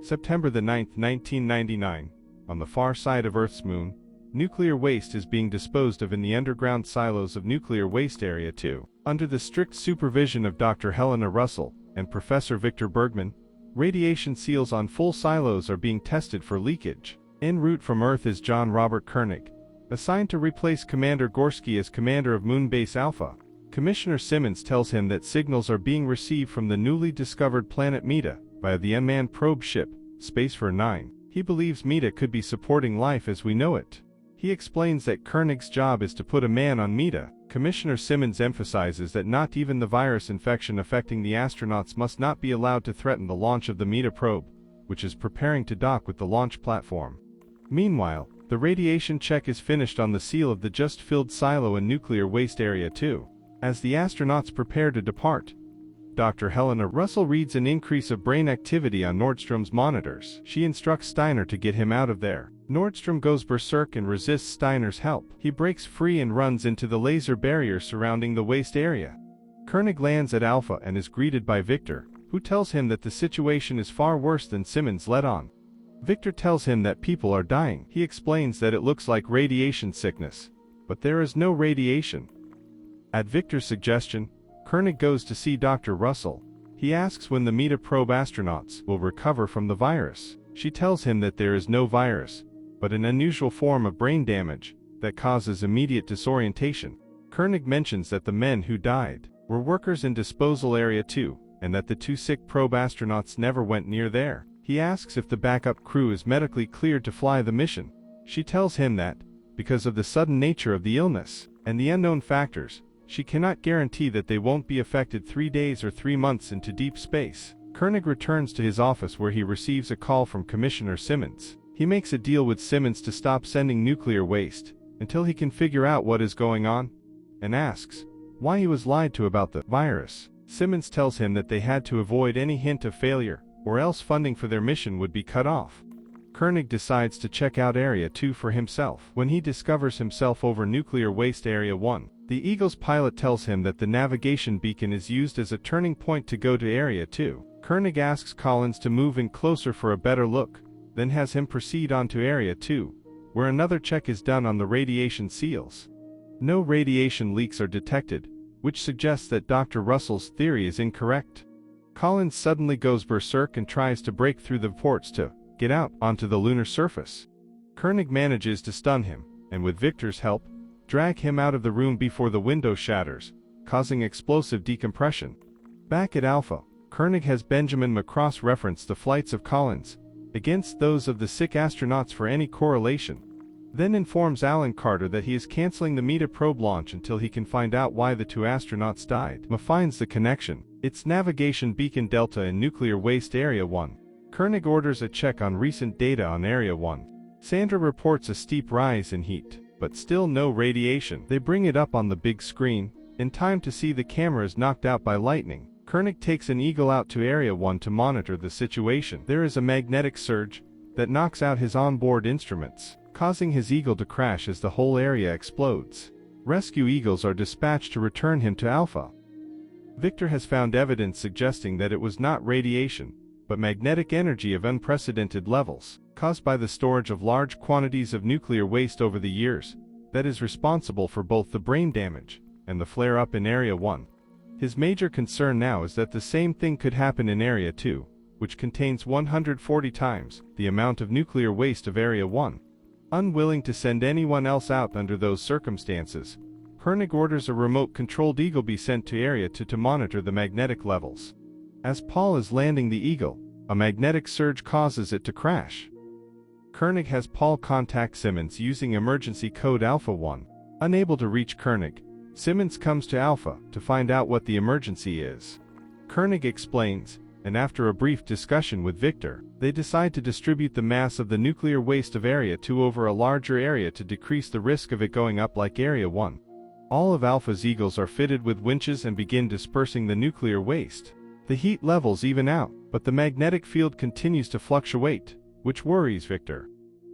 September the 9th, 1999. On the far side of Earth's moon, nuclear waste is being disposed of in the underground silos of Nuclear Waste Area 2. Under the strict supervision of Dr. Helena Russell and Professor Victor Bergman, radiation seals on full silos are being tested for leakage. En route from Earth is John Robert Koenig, assigned to replace Commander Gorski as commander of Moonbase Alpha. Commissioner Simmons tells him that signals are being received from the newly discovered planet Meta via the unmanned probe ship, Spacefarer 9. He believes Meta could be supporting life as we know it. He explains that Koenig's job is to put a man on Meta. Commissioner Simmons emphasizes that not even the virus infection affecting the astronauts must not be allowed to threaten the launch of the Meta probe, which is preparing to dock with the launch platform. Meanwhile, the radiation check is finished on the seal of the just-filled silo in Nuclear Waste Area 2. As the astronauts prepare to depart, Dr. Helena Russell reads an increase of brain activity on Nordstrom's monitors. She instructs Steiner to get him out of there. Nordstrom goes berserk and resists Steiner's help. He breaks free and runs into the laser barrier surrounding the waste area. Koenig lands at Alpha and is greeted by Victor, who tells him that the situation is far worse than Simmons let on. Victor tells him that people are dying. He explains that it looks like radiation sickness, but there is no radiation. At Victor's suggestion, Koenig goes to see Dr. Russell. He asks when the Meta probe astronauts will recover from the virus. She tells him that there is no virus, but an unusual form of brain damage that causes immediate disorientation. Koenig mentions that the men who died were workers in Disposal Area 2, and that the two sick probe astronauts never went near there. He asks if the backup crew is medically cleared to fly the mission. She tells him that, because of the sudden nature of the illness and the unknown factors, she cannot guarantee that they won't be affected 3 days or 3 months into deep space. Koenig returns to his office where he receives a call from Commissioner Simmons. He makes a deal with Simmons to stop sending nuclear waste until he can figure out what is going on, and asks why he was lied to about the virus. Simmons tells him that they had to avoid any hint of failure, or else funding for their mission would be cut off. Koenig decides to check out Area 2 for himself. When he discovers himself over Nuclear Waste Area 1, the Eagle's pilot tells him that the navigation beacon is used as a turning point to go to Area 2. Koenig asks Collins to move in closer for a better look, then has him proceed on to Area 2, where another check is done on the radiation seals. No radiation leaks are detected, which suggests that Dr. Russell's theory is incorrect. Collins suddenly goes berserk and tries to break through the ports to get out onto the lunar surface. Koenig manages to stun him, and with Victor's help, drag him out of the room before the window shatters, causing explosive decompression. Back at Alpha, Koenig has Benjamin McCross reference the flights of Collins against those of the sick astronauts for any correlation, then informs Alan Carter that he is canceling the Meta probe launch until he can find out why the two astronauts died. Ma finds the connection. It's navigation beacon Delta in Nuclear Waste Area 1. Koenig orders a check on recent data on Area 1. Sandra reports a steep rise in heat, but still no radiation. They bring it up on the big screen, in time to see the cameras knocked out by lightning. Koenig takes an Eagle out to Area 1 to monitor the situation. There is a magnetic surge that knocks out his onboard instruments, causing his Eagle to crash as the whole area explodes. Rescue Eagles are dispatched to return him to Alpha. Victor has found evidence suggesting that it was not radiation, but magnetic energy of unprecedented levels, caused by the storage of large quantities of nuclear waste over the years, that is responsible for both the brain damage and the flare-up in Area 1. His major concern now is that the same thing could happen in Area 2, which contains 140 times the amount of nuclear waste of Area 1. Unwilling to send anyone else out under those circumstances, Koenig orders a remote-controlled Eagle be sent to Area 2 to monitor the magnetic levels. As Paul is landing the Eagle, a magnetic surge causes it to crash. Koenig has Paul contact Simmons using emergency code Alpha 1. Unable to reach Koenig, Simmons comes to Alpha to find out what the emergency is. Koenig explains, and after a brief discussion with Victor, they decide to distribute the mass of the nuclear waste of Area 2 over a larger area to decrease the risk of it going up like Area 1. All of Alpha's Eagles are fitted with winches and begin dispersing the nuclear waste. The heat levels even out, but the magnetic field continues to fluctuate, which worries Victor.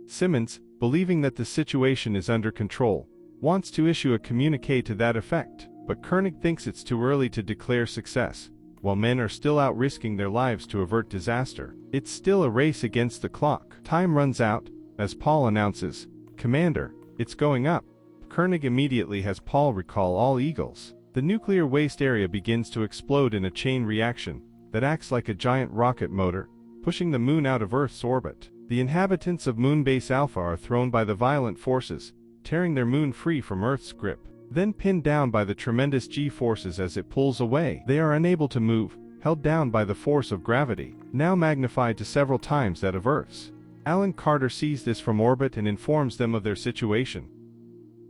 Simmons, believing that the situation is under control, wants to issue a communique to that effect, but Koenig thinks it's too early to declare success. while men are still out risking their lives to avert disaster. It's still a race against the clock. Time runs out, as Paul announces, "Commander, it's going up." Koenig immediately has Paul recall all Eagles. The nuclear waste area begins to explode in a chain reaction that acts like a giant rocket motor, pushing the moon out of Earth's orbit. The inhabitants of Moonbase Alpha are thrown by the violent forces, tearing their moon free from Earth's grip. Then pinned down by the tremendous G-forces as it pulls away. They are unable to move, held down by the force of gravity, now magnified to several times that of Earth's. Alan Carter sees this from orbit and informs them of their situation.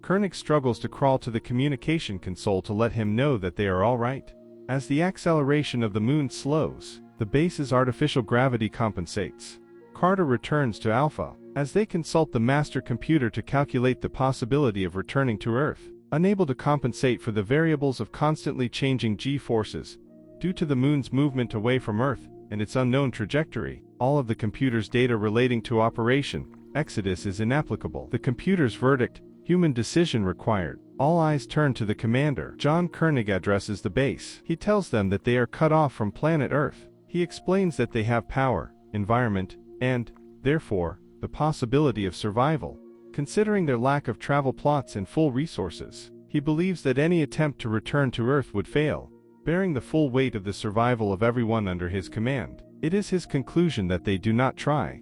Koenig struggles to crawl to the communication console to let him know that they are all right. As the acceleration of the moon slows, the base's artificial gravity compensates. Carter returns to Alpha, as they consult the master computer to calculate the possibility of returning to Earth. Unable to compensate for the variables of constantly changing G-forces, due to the moon's movement away from Earth and its unknown trajectory, all of the computer's data relating to Operation Exodus is inapplicable. The computer's verdict: human decision required. All eyes turn to the commander. John Koenig addresses the base. He tells them that they are cut off from planet Earth. He explains that they have power, environment, and, therefore, the possibility of survival. Considering their lack of travel plots and full resources, he believes that any attempt to return to Earth would fail, bearing the full weight of the survival of everyone under his command. It is his conclusion that they do not try.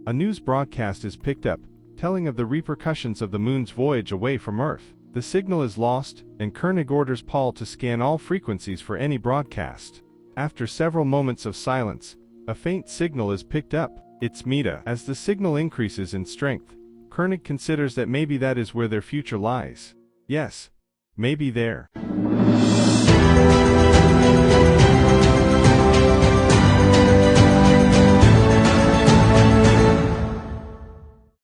A news broadcast is picked up, telling of the repercussions of the moon's voyage away from Earth. The signal is lost, and Koenig orders Paul to scan all frequencies for any broadcast. After several moments of silence, a faint signal is picked up. It's Meta. As the signal increases in strength, Koenig considers that maybe that is where their future lies. Yes, maybe there.